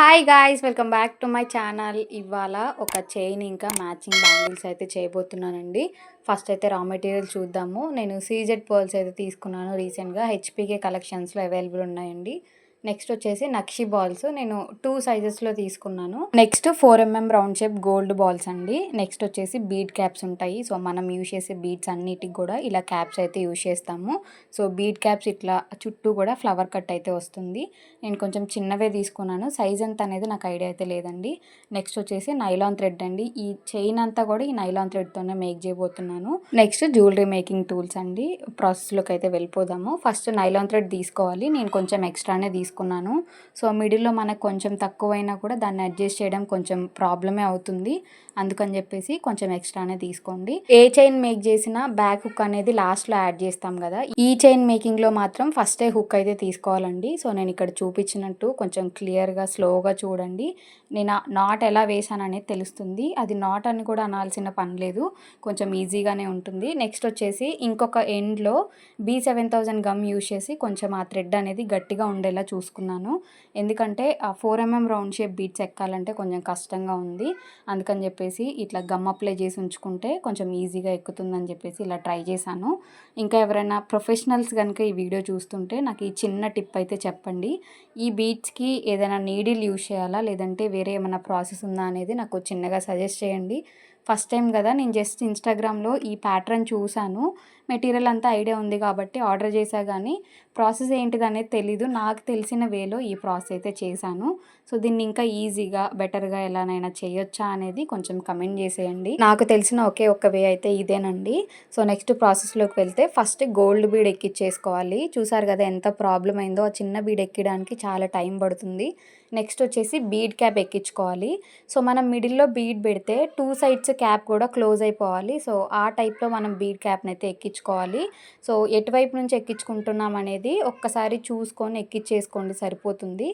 Hi guys, welcome back to my channel. ఇవాళ ఒక chain ఇంకా మ్యాచింగ్ బ్యాంగిల్స్ అయితే చేయబోతున్నానండి. ఫస్ట్ అయితే రా మెటీరియల్ చూద్దాము. నేను సీజెడ్ పర్ల్స్ అయితే తీసుకున్నాను రీసెంట్గా. హెచ్పీకే కలెక్షన్స్లో అవైలబుల్ ఉన్నాయండి. నెక్స్ట్ వచ్చేసి నక్షి బాల్స్ నేను 2 సైజెస్లో తీసుకున్నాను. Next 4mm round shape gold balls అండి. నెక్స్ట్ వచ్చేసి బీడ్ క్యాప్స్ ఉంటాయి. సో మనం యూజ్ చేసే బీడ్స్ అన్నిటికి కూడా ఇలా క్యాప్స్ అయితే యూజ్ చేస్తాము. సో బీడ్ క్యాప్స్ ఇట్లా చుట్టూ కూడా ఫ్లవర్ కట్ అయితే వస్తుంది. నేను కొంచెం చిన్నవే తీసుకున్నాను. సైజ్ ఎంత అనేది నాకు ఐడియా అయితే లేదండి. నెక్స్ట్ వచ్చేసి నైలాన్ థ్రెడ్ అండి. ఈ చైన్ అంతా కూడా ఈ నైలాన్ థ్రెడ్తోనే మేక్ చేయబోతున్నాను. నెక్స్ట్ జ్యువెలరీ మేకింగ్ టూల్స్ అండి. ప్రాసెస్లోకి అయితే వెళ్ళిపోదాము. ఫస్ట్ నైలాన్ థ్రెడ్ తీసుకోవాలి. నేను కొంచెం ఎక్స్ట్రానే తీసుకున్నాను. సో మిడిల్లో మనకు కొంచెం తక్కువైనా కూడా దాన్ని అడ్జస్ట్ చేయడం కొంచెం ప్రాబ్లమే అవుతుంది. అందుకని చెప్పేసి కొంచెం ఎక్స్ట్రానే తీసుకోండి. ఏ చైన్ మేక్ చేసినా బ్యాక్ హుక్ అనేది లాస్ట్లో యాడ్ చేస్తాం కదా. ఈ చైన్ మేకింగ్లో మాత్రం ఫస్టే హుక్ అయితే తీసుకోవాలండి. సో నేను ఇక్కడ చూపించినట్టు కొంచెం క్లియర్గా స్లోగా చూడండి. నేను నాట్ ఎలా వేసాను అనేది తెలుస్తుంది. అది నాట్ అని కూడా అనాల్సిన పని లేదు, కొంచెం ఈజీగానే ఉంటుంది. నెక్స్ట్ వచ్చేసి ఇంకొక ఎండ్లో B7000 గమ్ యూజ్ చేసి కొంచెం ఆ థ్రెడ్ అనేది గట్టిగా ఉండేలా చూసుకున్నాను. ఎందుకంటే ఆ 4mm రౌండ్ షేప్ బీట్స్ ఎక్కాలంటే కొంచెం కష్టంగా ఉంది. అందుకని చెప్పేసి ఇట్లా గమ్ అప్లై చేసి ఉంచుకుంటే కొంచెం ఈజీగా ఎక్కుతుందని చెప్పేసి ఇలా ట్రై చేశాను. ఇంకా ఎవరైనా ప్రొఫెషనల్స్ కనుక ఈ వీడియో చూస్తుంటే నాకు ఈ చిన్న టిప్ అయితే చెప్పండి. ఈ బీట్స్కి ఏదైనా నీడిల్ యూజ్ చేయాలా లేదంటే వేరే ఏమైనా ప్రాసెస్ ఉందా అనేది నాకు చిన్నగా సజెస్ట్ చేయండి. ఫస్ట్ టైం కదా, నేను జస్ట్ ఇన్స్టాగ్రామ్లో ఈ ప్యాటర్న్ చూశాను. మెటీరియల్ అంతా ఐడియా ఉంది కాబట్టి ఆర్డర్ చేశా, కానీ ప్రాసెస్ ఏంటిది అనేది తెలీదు. నాకు తెలిసిన వేలో ఈ ప్రాసెస్ అయితే చేశాను. సో దీన్ని ఇంకా ఈజీగా బెటర్గా ఎలానైనా చేయొచ్చా అనేది కొంచెం కమెంట్ చేసేయండి. నాకు తెలిసిన ఒకే ఒక్క వే అయితే ఇదేనండి. సో నెక్స్ట్ ప్రాసెస్లోకి వెళ్తే ఫస్ట్ గోల్డ్ బీడ్ ఎక్కించేసుకోవాలి. చూసారు కదా ఎంత ప్రాబ్లం అయిందో. ఆ చిన్న బీడ్ ఎక్కడానికి చాలా టైం పడుతుంది. నెక్స్ట్ వచ్చేసి బీడ్ క్యాప్ ఎక్కించుకోవాలి. సో మనం మిడిల్లో బీడ్ పెడితే 2 సైడ్స్ క్యాప్ కూడా క్లోజ్ అయిపోవాలి. సో ఆ టైప్లో మనం బీడ్ క్యాప్ని అయితే ఎక్కించుకోవాలి. సో ఎటువైపు నుంచి ఎక్కించుకుంటున్నాం అనేది ఒక్కసారి చూసుకొని ఎక్కించేసుకోండి, సరిపోతుంది.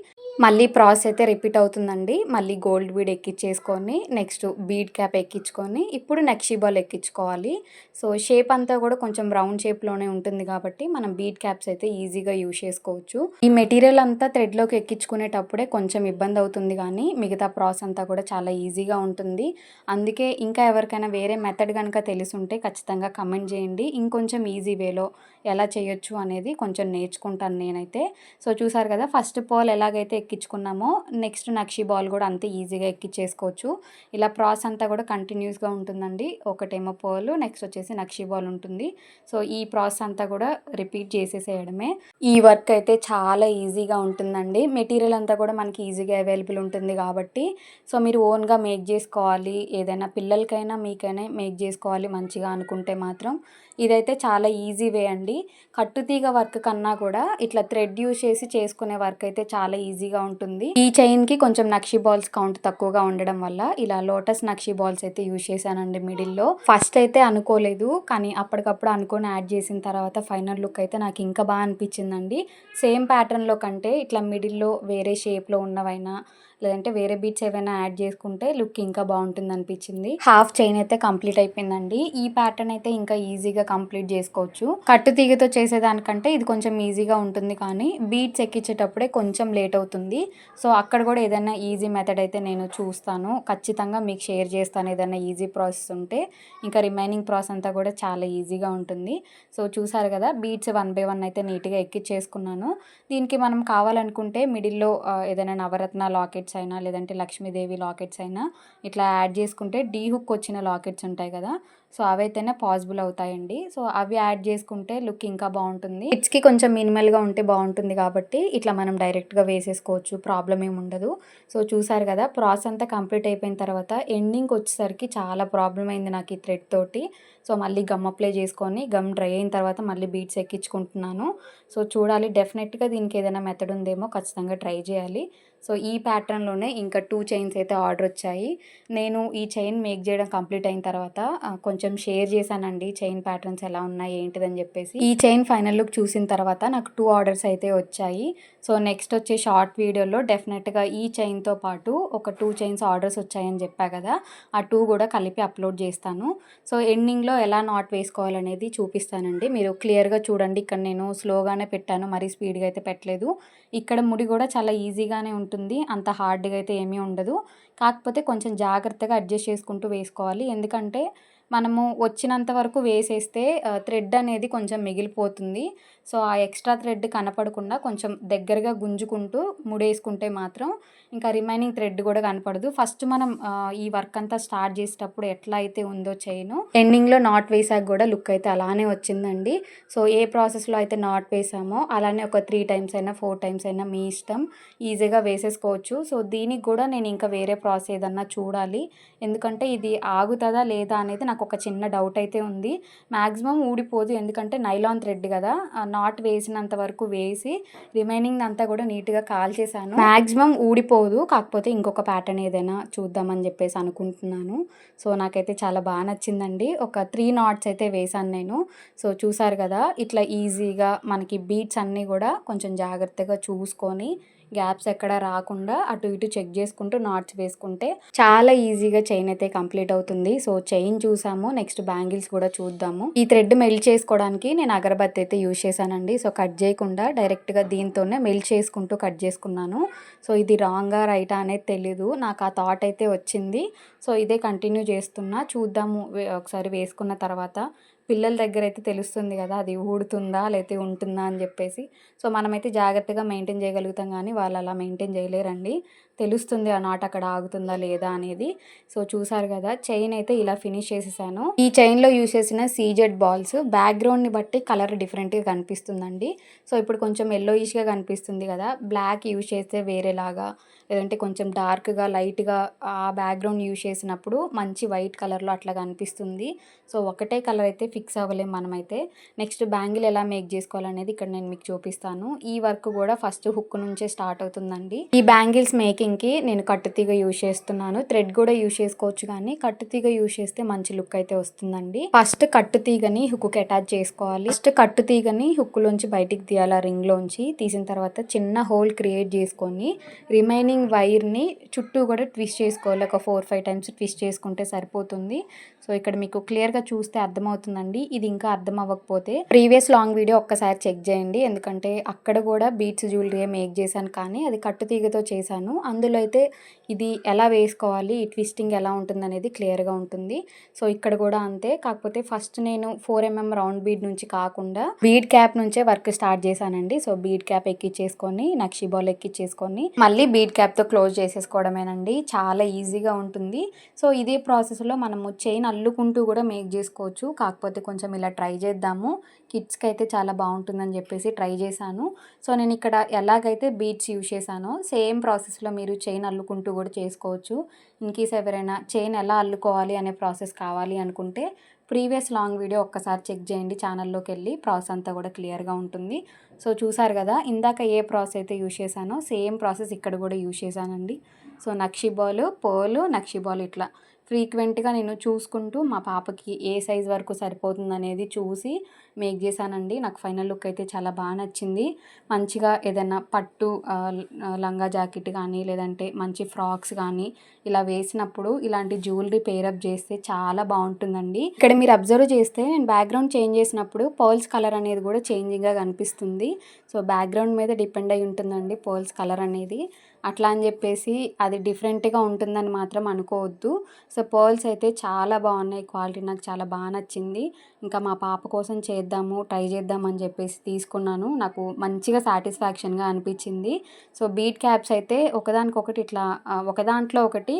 మళ్ళీ ప్రాసెస్ అయితే రిపీట్ అవుతుందండి. మళ్ళీ గోల్డ్ బీడ్ ఎక్కించేసుకొని నెక్స్ట్ బీడ్ క్యాప్ ఎక్కించుకొని ఇప్పుడు నక్షి బాల్ ఎక్కించుకోవాలి. సో షేప్ అంతా కూడా కొంచెం రౌండ్ షేప్లోనే ఉంటుంది కాబట్టి మనం బీడ్ క్యాప్స్ అయితే ఈజీగా యూజ్ చేసుకోవచ్చు. ఈ మెటీరియల్ అంతా థ్రెడ్లోకి ఎక్కించుకునేటప్పుడే కొంచెం ఇబ్బంది అవుతుంది, కానీ మిగతా ప్రాసెస్ అంతా కూడా చాలా ఈజీగా ఉంటుంది. అందుకే ఇంకా ఎవరికైనా వేరే మెథడ్ కనుక తెలుసుంటే ఖచ్చితంగా కమెంట్ చేయండి. ఇంకొంచెం ఈజీ వేలో ఎలా చేయొచ్చు అనేది కొంచెం నేర్చుకుంటాను నేనైతే. సో చూసారు కదా, ఫస్ట్ పర్ల్ ఎలాగైతే ఎక్కించుకున్నామో నెక్స్ట్ నక్షి బాల్ కూడా అంతే ఈజీగా ఎక్కించేసుకోవచ్చు. ఇలా ప్రాసెస్ అంతా కూడా కంటిన్యూస్గా ఉంటుందండి. ఒకటేమో పర్ల్, నెక్స్ట్ వచ్చేసి నక్షి బాల్ ఉంటుంది. సో ఈ ప్రాసెస్ అంతా కూడా రిపీట్ చేసేసేయడమే. ఈ వర్క్ అయితే చాలా ఈజీగా ఉంటుందండి. మెటీరియల్ అంతా కూడా మనకి ఈజీగా అవైలబుల్ ఉంటుంది కాబట్టి సో మీరు ఓన్గా మేక్ చేసుకోవాలి, ఏదైనా పిల్లలకైనా మీకైనా మేక్ చేసుకోవాలి మంచిగా అనుకుంటే మాత్రం ఇదైతే చాలా ఈజీ వే అండి. కట్టుతీగ వర్క్ కన్నా కూడా ఇట్లా థ్రెడ్ యూజ్ చేసి చేసుకునే వర్క్ అయితే చాలా ఈజీగా ఉంటుంది. ఈ చైన్కి కొంచెం నక్షి బాల్స్ కౌంట్ తక్కువగా ఉండడం వల్ల ఇలా లోటస్ నక్షి బాల్స్ అయితే యూజ్ చేశానండి మిడిల్లో. ఫస్ట్ అయితే అనుకోలేదు, కానీ అప్పటికప్పుడు అనుకొని యాడ్ చేసిన తర్వాత ఫైనల్ లుక్ అయితే నాకు ఇంకా బాగా అనిపించిందండి. సేమ్ ప్యాటర్న్లో కంటే ఇట్లా మిడిల్లో వేరే షేప్లో ఉన్నవైనా లేదంటే వేరే బీట్స్ ఏవైనా యాడ్ చేసుకుంటే లుక్ ఇంకా బాగుంటుంది అనిపించింది. హాఫ్ చైన్ అయితే కంప్లీట్ అయిపోయిందండి. ఈ ప్యాటర్న్ అయితే ఇంకా ఈజీగా కంప్లీట్ చేసుకోవచ్చు. కట్టు తీగతో చేసేదానికంటే ఇది కొంచెం ఈజీగా ఉంటుంది, కానీ బీట్స్ ఎక్కించేటప్పుడే కొంచెం లేట్ అవుతుంది. సో అక్కడ కూడా ఏదైనా ఈజీ మెథడ్ అయితే నేను చూస్తాను, ఖచ్చితంగా మీకు షేర్ చేస్తాను ఏదైనా ఈజీ ప్రాసెస్ ఉంటే. ఇంకా రిమైనింగ్ ప్రాసెస్ అంతా కూడా చాలా ఈజీగా ఉంటుంది. సో చూసారు కదా, బీట్స్ 1 by 1 అయితే నీట్గా ఎక్కించేసుకున్నాను. దీనికి మనం కావాలనుకుంటే మిడిల్లో ఏదైనా నవరత్న లాకెట్స్ అయినా లేదంటే లక్ష్మీదేవి లాకెట్స్ అయినా ఇట్లా యాడ్ చేసుకుంటే డీ హుక్ వచ్చిన లాకెట్స్ ఉంటాయి కదా, సో అవైతేనే పాసిబుల్ అవుతాయండి. సో అవి యాడ్ చేసుకుంటే లుక్ ఇంకా బాగుంటుంది. కిడ్స్కి కొంచెం మినిమల్గా ఉంటే బాగుంటుంది కాబట్టి ఇట్లా మనం డైరెక్ట్గా వేసేసుకోవచ్చు, ప్రాబ్లం ఏమి ఉండదు. సో చూసారు కదా, ప్రాసెస్ అంతా కంప్లీట్ అయిపోయిన తర్వాత ఎండింగ్కి వచ్చేసరికి చాలా ప్రాబ్లం అయింది నాకు ఈ థ్రెడ్ తోటి. సో మళ్ళీ గమ్ అప్లై చేసుకొని గమ్ డ్రై అయిన తర్వాత మళ్ళీ బీట్స్ ఎక్కించుకుంటున్నాను. సో చూడాలి, డెఫినెట్గా దీనికి ఏదైనా మెథడ్ ఉందేమో ఖచ్చితంగా ట్రై చేయాలి. సో ఈ ప్యాటర్న్లోనే ఇంకా 2 చైన్స్ అయితే ఆర్డర్ వచ్చాయి. నేను ఈ చైన్ మేక్ చేయడం కంప్లీట్ అయిన తర్వాత కొంచెం షేర్ చేశానండి చైన్ ప్యాటర్న్స్ ఎలా ఉన్నాయి ఏంటిదని చెప్పేసి. ఈ చైన్ ఫైనల్ లుక్ చూసిన తర్వాత నాకు 2 ఆర్డర్స్ అయితే వచ్చాయి. సో నెక్స్ట్ వచ్చే షార్ట్ వీడియోలో డెఫినెట్గా ఈ చైన్తో పాటు ఒక 2 చైన్స్ ఆర్డర్స్ వచ్చాయని చెప్పా కదా, ఆ 2 కూడా కలిపి అప్లోడ్ చేస్తాను. సో ఎండింగ్లో ఎలా నాట్ వేసుకోవాలనేది చూపిస్తానండి. మీరు క్లియర్‌గా చూడండి. ఇక్కడ నేను స్లోగానే పెట్టాను. మరీ స్పీడ్‌గా అయితే పెట్టలేదు. ఇక్కడ ముడి కూడా చాలా ఈజీగానే ఉంటుంది. అంత హార్డ్‌గా అయితే ఏమీ ఉండదు. కాకపోతే కొంచెం జాగ్రత్తగా అడ్జస్ట్ చేసుకుంటూ వేసుకోవాలి. ఎందుకంటే మనము వచ్చినంత వరకు వేసేస్తే థ్రెడ్ అనేది కొంచెం మిగిలిపోతుంది. సో, ఆ ఎక్స్ట్రా థ్రెడ్ కనపడకుండా కొంచెం దగ్గరగా గుంజుకుంటూ ముడేసుకుంటే మాత్రం ఇంకా రిమైనింగ్ థ్రెడ్ కూడా కనపడదు. ఫస్ట్ మనం ఈ వర్క్ అంతా స్టార్ట్ చేసేటప్పుడు ఎట్లా అయితే ఉందో చైను, ఎండింగ్‌లో నాట్ వేసాక కూడా లుక్ అయితే అలానే వచ్చిందండి. సో, ఏ ప్రాసెస్‌లో అయితే నాట్ వేసామో అలానే ఒక 3 టైమ్స్ అయినా 4 టైమ్స్ అయినా మీ ఇష్టం. ఈజీగా వేసేసుకోవచ్చు. సో, దీనికి కూడా నేను ఇంకా వేరే ప్రాసెస్ ఏదన్నా చూడాలి. ఎందుకంటే ఇది ఆగుతదా లేదా అనేది నాకు ఒక చిన్న డౌట్ అయితే ఉంది. మాక్సిమం ఊడిపోదు. ఎందుకంటే నైలాన్ థ్రెడ్ కదా! నాట్ వేసినంత వరకు వేసి రిమైనింగ్ అంతా కూడా నీట్‌గా కాల్చేసాను. మాక్సిమం ఊడిపోదు. కాకపోతే ఇంకొక ప్యాటర్న్ ఏదైనా చూద్దామని చెప్పేసి అనుకుంటున్నాను. సో, నాకైతే చాలా నచ్చిందండి. ఒక 3 నాట్స్ అయితే వేశాను నేను. సో, చూసారు కదా! ఇట్లా ఈజీగా మనకి బీట్స్ అన్నీ కూడా కొంచెం జాగ్రత్తగా చూసుకొని గ్యాప్స్ ఎక్కడ రాకుండా అటు ఇటు చెక్ చేసుకుంటూ నాట్స్ వేసుకుంటే చాలా ఈజీగా చైన్ అయితే కంప్లీట్ అవుతుంది. సో, చైన్ చూసాము. నెక్స్ట్ బ్యాంగిల్స్ కూడా చూద్దాము. ఈ థ్రెడ్ మెల్ట్ చేసుకోవడానికి నేను అగరబత్తి అయితే యూజ్ చేశానండి. సో, కట్ చేయకుండా డైరెక్ట్గా దీంతోనే మెల్ట్ చేసుకుంటూ కట్ చేసుకున్నాను. సో, ఇది రాంగా రైటా అనేది తెలీదు. నాకు ఆ థాట్ అయితే వచ్చింది. సో, ఇదే కంటిన్యూ చేస్తున్నా. చూద్దాము ఒకసారి వేసుకున్న తర్వాత పిల్లల దగ్గర అయితే తెలుస్తుంది కదా! అది ఊడుతుందా లేతే ఉంటుందా అని చెప్పేసి. సో, మనమైతే జాగ్రత్తగా మెయింటైన్ చేయగలుగుతాం కానీ వాళ్ళు అలా మెయింటైన్ చేయలేరండి. తెలుస్తుంది ఆ నాట్ అక్కడ ఆగుతుందా లేదా అనేది. సో, చూసారు కదా! చైన్ అయితే ఇలా ఫినిష్ చేసేసాను. ఈ చైన్‌లో యూజ్ చేసిన సీజెడ్ బాల్స్ బ్యాక్‌గ్రౌండ్‌ని బట్టి కలర్ డిఫరెంట్‌గా కనిపిస్తుందండి. సో, ఇప్పుడు కొంచెం యెల్లోయిష్‌గా కనిపిస్తుంది కదా! బ్లాక్ యూజ్ చేస్తే వేరేలాగా, లేదంటే కొంచెం డార్క్‌గా, లైట్‌గా ఆ బ్యాక్‌గ్రౌండ్ యూజ్ చేసినప్పుడు మంచి వైట్ కలర్‌లో అట్లా కనిపిస్తుంది. సో, ఒకటే కలర్ అయితే ఫిక్స్ అవ్వలేం మనమైతే. నెక్స్ట్ బ్యాంగిల్ ఎలా మేక్ చేసుకోవాలనేది ఇక్కడ నేను మీకు చూపిస్తాను. ఈ వర్క్ కూడా ఫస్ట్ హుక్ నుంచే స్టార్ట్ అవుతుందండి. ఈ బ్యాంగిల్స్ మేకింగ్‌కి నేను కట్టుతీగ యూజ్ చేస్తున్నాను. థ్రెడ్ కూడా యూజ్ చేసుకోవచ్చు కానీ కట్టుతీగ యూజ్ చేస్తే మంచి లుక్ అయితే వస్తుందండి. ఫస్ట్ కట్టుతీగని హుక్‌కి అటాచ్ చేసుకోవాలి. ఫస్ట్ కట్టుతీగని హుక్‌లోంచి బయటికి తీయాలి ఆ రింగ్‌లోంచి. తీసిన తర్వాత చిన్న హోల్ క్రియేట్ చేసుకొని రిమైనింగ్ వైర్‌ని చుట్టూ కూడా ట్విస్ట్ చేసుకోవాలి. ఒక 4, 5 టైమ్స్ ట్విస్ట్ చేసుకుంటే సరిపోతుంది. సో, ఇక్కడ మీకు క్లియర్‌గా చూస్తే అర్థమవుతుందండి. ఇది ఇంకా అర్థం అవ్వకపోతే ప్రీవియస్ లాంగ్ వీడియో ఒక్కసారి చెక్ చేయండి. ఎందుకంటే అక్కడ కూడా బీట్స్ జ్యువెలరీ మేక్ చేశాను కానీ అది కట్టుతీగతో చేశాను. అందులో అయితే ఇది ఎలా వేసుకోవాలి, ఈ ట్విస్టింగ్ ఎలా ఉంటుందనేది క్లియర్‌గా ఉంటుంది. సో, ఇక్కడ కూడా అంతే. కాకపోతే ఫస్ట్ నేను 4 mm రౌండ్ బీడ్ నుంచి కాకుండా బీడ్ క్యాప్ నుంచే వర్క్ స్టార్ట్ చేశానండి. సో, బీడ్ క్యాప్ ఎక్కిచ్చేసుకొని నక్షి బాల్ ఎక్కిచ్చేసుకొని మళ్ళీ బీడ్ క్యాప్‌తో క్లోజ్ చేసేసుకోవడమేనండి. చాలా ఈజీగా ఉంటుంది. సో, ఇదే ప్రాసెస్‌లో మనము చైన్ అల్లుకుంటూ కూడా మేక్ చేసుకోవచ్చు. కాకపోతే కొంచెం ఇలా ట్రై చేద్దాము. కిడ్స్‌కి అయితే చాలా బాగుంటుందని చెప్పేసి ట్రై చేశాను. సో, నేను ఇక్కడ ఎలాగైతే బీడ్స్ యూజ్ చేశానో సేమ్ ప్రాసెస్‌లో మీరు చైన్ అల్లుకుంటూ కూడా చేసుకోవచ్చు. ఇన్‌కేస్ ఎవరైనా చైన్ ఎలా అల్లుకోవాలి అనే ప్రాసెస్ కావాలి అనుకుంటే ప్రీవియస్ లాంగ్ వీడియో ఒక్కసారి చెక్ చేయండి. ఛానల్లోకి వెళ్ళి ప్రాసెస్ అంతా కూడా క్లియర్‌గా ఉంటుంది. సో, చూసారు కదా! ఇందాక ఏ ప్రాసెస్ అయితే యూజ్ చేశానో సేమ్ ప్రాసెస్ ఇక్కడ కూడా యూజ్ చేశానండి. సో, నక్షి బాల్, పర్ల్, నక్షి బాల్ ఇట్లా ఫ్రీక్వెంట్‌గా నేను చూసుకుంటూ మా పాపకి ఏ సైజ్ వరకు సరిపోతుందనేది చూసి మేక్ చేశానండి. నాకు ఫైనల్ లుక్ అయితే చాలా నచ్చింది. మంచిగా ఏదైనా పట్టు లంగా జాకెట్ కానీ లేదంటే మంచి ఫ్రాక్స్ కానీ ఇలా వేసినప్పుడు ఇలాంటి జ్యువెలరీ పేరప్ చేస్తే చాలా బాగుంటుందండి. ఇక్కడ మీరు అబ్జర్వ్ చేస్తే నేను బ్యాక్గ్రౌండ్ చేంజ్ చేసినప్పుడు పర్ల్స్ కలర్ అనేది కూడా చేంజింగ్‌గా కనిపిస్తుంది. సో, బ్యాక్గ్రౌండ్ మీద డిపెండ్ అయి ఉంటుందండి పర్ల్స్ కలర్ అనేది. అట్లా అని చెప్పేసి అది డిఫరెంట్‌గా ఉంటుందని మాత్రం అనుకోవద్దు. సో, పర్ల్స్ అయితే చాలా బాగున్నాయి. క్వాలిటీ నాకు చాలా నచ్చింది. ఇంకా మా పాప కోసం ట్రై చేద్దాం అని చెప్పేసి తీసుకున్నాను. నాకు మంచిగా సాటిస్ఫాక్షన్‌గా అనిపించింది. సో, బీడ్ క్యాప్స్ అయితే ఒకదానికొకటి ఇట్లా ఒక దాంట్లో ఒకటి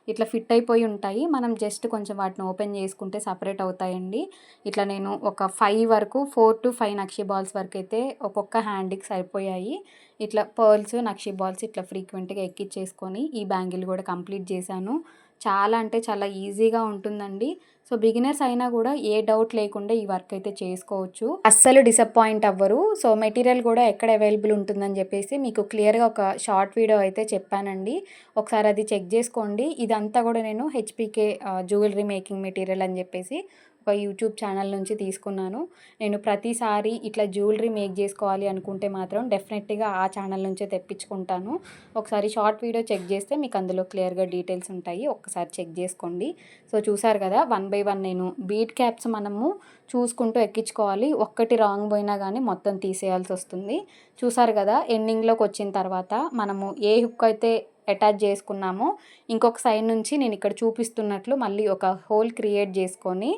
ఇట్లా ఫిట్ అయిపోయి ఉంటాయి. మనం జస్ట్ కొంచెం వాటిని ఓపెన్ చేసుకుంటే సెపరేట్ అవుతాయండి. ఇట్లా నేను ఒక 5 వరకు 4-5 నక్షి బాల్స్ వరకు అయితే ఒక్కొక్క హ్యాండ్‌కి సరిపోయాయి. ఇట్లా పర్ల్స్, నక్షి బాల్స్ ఇట్లా ఫ్రీక్వెంట్‌గా ఎక్కిచ్చేసుకొని ఈ బ్యాంగిల్ కూడా కంప్లీట్ చేశాను. చాలా అంటే చాలా ఈజీగా ఉంటుందండి. సో, బిగినర్స్ అయినా కూడా ఏ డౌట్ లేకుండా ఈ వర్క్ అయితే చేసుకోవచ్చు. అస్సలు డిసప్పాయింట్ అవ్వరు. సో, మెటీరియల్ కూడా ఎక్కడ అవైలబుల్ ఉంటుందని చెప్పేసి మీకు క్లియర్‌గా ఒక షార్ట్ వీడియో అయితే చెప్పానండి. ఒకసారి అది చెక్ చేసుకోండి. ఇదంతా కూడా నేను హెచ్‌పీకే జ్యువెలరీ మేకింగ్ మెటీరియల్ అని చెప్పేసి ఒక యూట్యూబ్ ఛానల్ నుంచి తీసుకున్నాను. నేను ప్రతిసారి ఇట్లా జ్యువెలరీ మేక్ చేసుకోవాలి అనుకుంటే మాత్రం డెఫినెట్‌గా ఆ ఛానల్ నుంచే తెప్పించుకుంటాను. ఒకసారి షార్ట్ వీడియో చెక్ చేస్తే మీకు అందులో క్లియర్‌గా డీటెయిల్స్ ఉంటాయి. ఒక్కసారి చెక్ చేసుకోండి. సో చూసారు కదా, వన్ బై వన్ నేను బీడ్ క్యాప్స్ మనము చూసుకుంటూ ఎక్కించుకోవాలి. ఒక్కటి రాంగ్ పోయినా కానీ మొత్తం తీసేయాల్సి వస్తుంది. చూసారు కదా, ఎండింగ్‌లోకి వచ్చిన తర్వాత మనము ఏ హుక్ అయితే అటాచ్ చేసుకున్నామో ఇంకొక సైడ్ నుంచి నేను ఇక్కడ చూపిస్తున్నట్లు మళ్ళీ ఒక హోల్ క్రియేట్ చేసుకొని,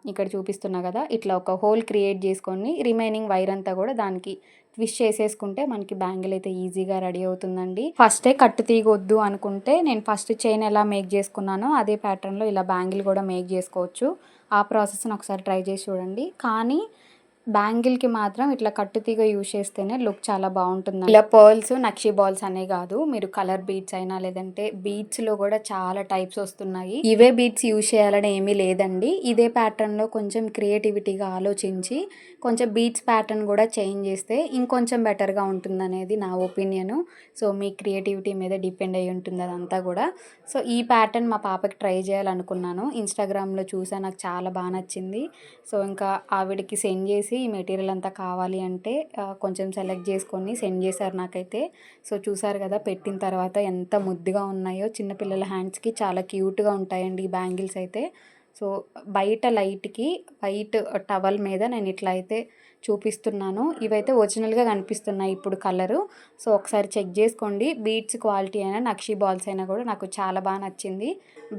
ఇక్కడ చూపిస్తున్నా కదా, ఇట్లా ఒక హోల్ క్రియేట్ చేసుకొని రిమైనింగ్ వైర్ అంతా కూడా దానికి ట్విస్ట్ చేసేసుకుంటే మనకి బ్యాంగిల్ అయితే ఈజీగా రెడీ అవుతుందండి. ఫస్టే కట్టు తీయొద్దు అనుకుంటే నేను ఫస్ట్ చైన్ ఎలా మేక్ చేసుకున్నానో అదే ప్యాటర్న్లో ఇలా బ్యాంగిల్ కూడా మేక్ చేసుకోవచ్చు. ఆ ప్రాసెస్ని ఒకసారి ట్రై చేసి చూడండి. కానీ బ్యాంగిల్కి మాత్రం ఇట్లా కట్టుతీగ యూజ్ చేస్తేనే లుక్ చాలా బాగుంటుంది. ఇలా పర్ల్స్, నక్షీ బాల్స్ అనే కాదు, మీరు కలర్ బీడ్స్ అయినా లేదంటే బీడ్స్లో కూడా చాలా టైప్స్ వస్తున్నాయి. ఇవే బీడ్స్ యూజ్ చేయాలని ఏమీ లేదండి. ఇదే ప్యాటర్న్లో కొంచెం క్రియేటివిటీగా ఆలోచించి కొంచెం బీడ్స్ ప్యాటర్న్ కూడా చేంజ్ చేస్తే ఇంకొంచెం బెటర్గా ఉంటుంది అనేది నా ఒపీనియను. సో మీ క్రియేటివిటీ మీద డిపెండ్ అయ్యి ఉంటుంది అదంతా కూడా. సో ఈ ప్యాటర్న్ మా పాపకి ట్రై చేయాలనుకున్నాను. ఇన్స్టాగ్రామ్లో చూసా, నాకు చాలా బాగా నచ్చింది. సో ఇంకా ఆవిడకి సెండ్ చేసి ఈ మెటీరియల్ అంతా కావాలి అంటే కొంచెం సెలెక్ట్ చేసుకొని సెండ్ చేశారు నాకైతే. సో చూసారు కదా, పెట్టిన తర్వాత ఎంత ముద్దుగా ఉన్నాయో. చిన్నపిల్లల హ్యాండ్స్కి చాలా క్యూట్గా ఉంటాయండి ఈ బ్యాంగిల్స్ అయితే. సో బయట లైట్కి వైట్ టవల్ మీద నేను ఇట్లా అయితే చూపిస్తున్నాను. ఇవైతే ఒరిజినల్గా కనిపిస్తున్నాయి ఇప్పుడు కలరు. సో ఒకసారి చెక్ చేసుకోండి. బీడ్స్ క్వాలిటీ అయినా నక్షీ బాల్స్ అయినా కూడా నాకు చాలా బాగా నచ్చింది.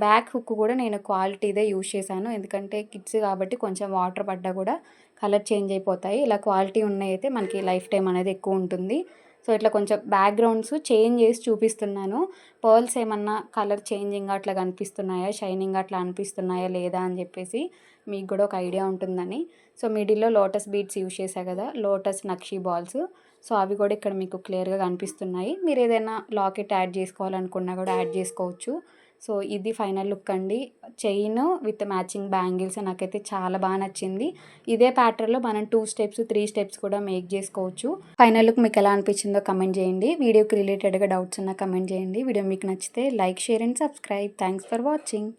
బ్యాక్ హుక్ కూడా నేను క్వాలిటీదే యూజ్ చేశాను. ఎందుకంటే కిడ్స్ కాబట్టి కొంచెం వాటర్ పడ్డా కూడా కలర్ చేంజ్ అయిపోతాయి. ఇలా క్వాలిటీ ఉన్నాయి అయితే మనకి లైఫ్ టైం అనేది ఎక్కువ ఉంటుంది. సో ఇట్లా కొంచెం బ్యాక్గ్రౌండ్స్ చేంజ్ చేసి చూపిస్తున్నాను. పర్ల్స్ ఏమన్నా కలర్ చేంజింగ్ అట్లా కనిపిస్తున్నాయా, షైనింగ్ అట్లా అనిపిస్తున్నాయా లేదా అని చెప్పేసి మీకు కూడా ఒక ఐడియా ఉంటుందని. సో మిడిల్లో లోటస్ బీడ్స్ యూజ్ చేశా కదా, లోటస్ నక్షీ బాల్స్. సో అవి కూడా ఇక్కడ మీకు క్లియర్గా కనిపిస్తున్నాయి. మీరు ఏదైనా లాకెట్ యాడ్ చేసుకోవాలనుకున్నా కూడా యాడ్ చేసుకోవచ్చు. సో ఇది ఫైనల్ లుక్ అండి. చైన్ విత్ మ్యాచింగ్ బ్యాంగిల్స్ నాకైతే చాలా బాగా నచ్చింది. ఇదే ప్యాటర్న్లో మనం 2 స్టెప్స్ 3 స్టెప్స్ కూడా మేక్ చేసుకోవచ్చు. ఫైనల్ లుక్ మీకు ఎలా అనిపించిందో కమెంట్ చేయండి. వీడియోకి రిలేటెడ్గా డౌట్స్ ఉన్నా కమెంట్ చేయండి. వీడియో మీకు నచ్చితే like, share and subscribe. Thanks for watching.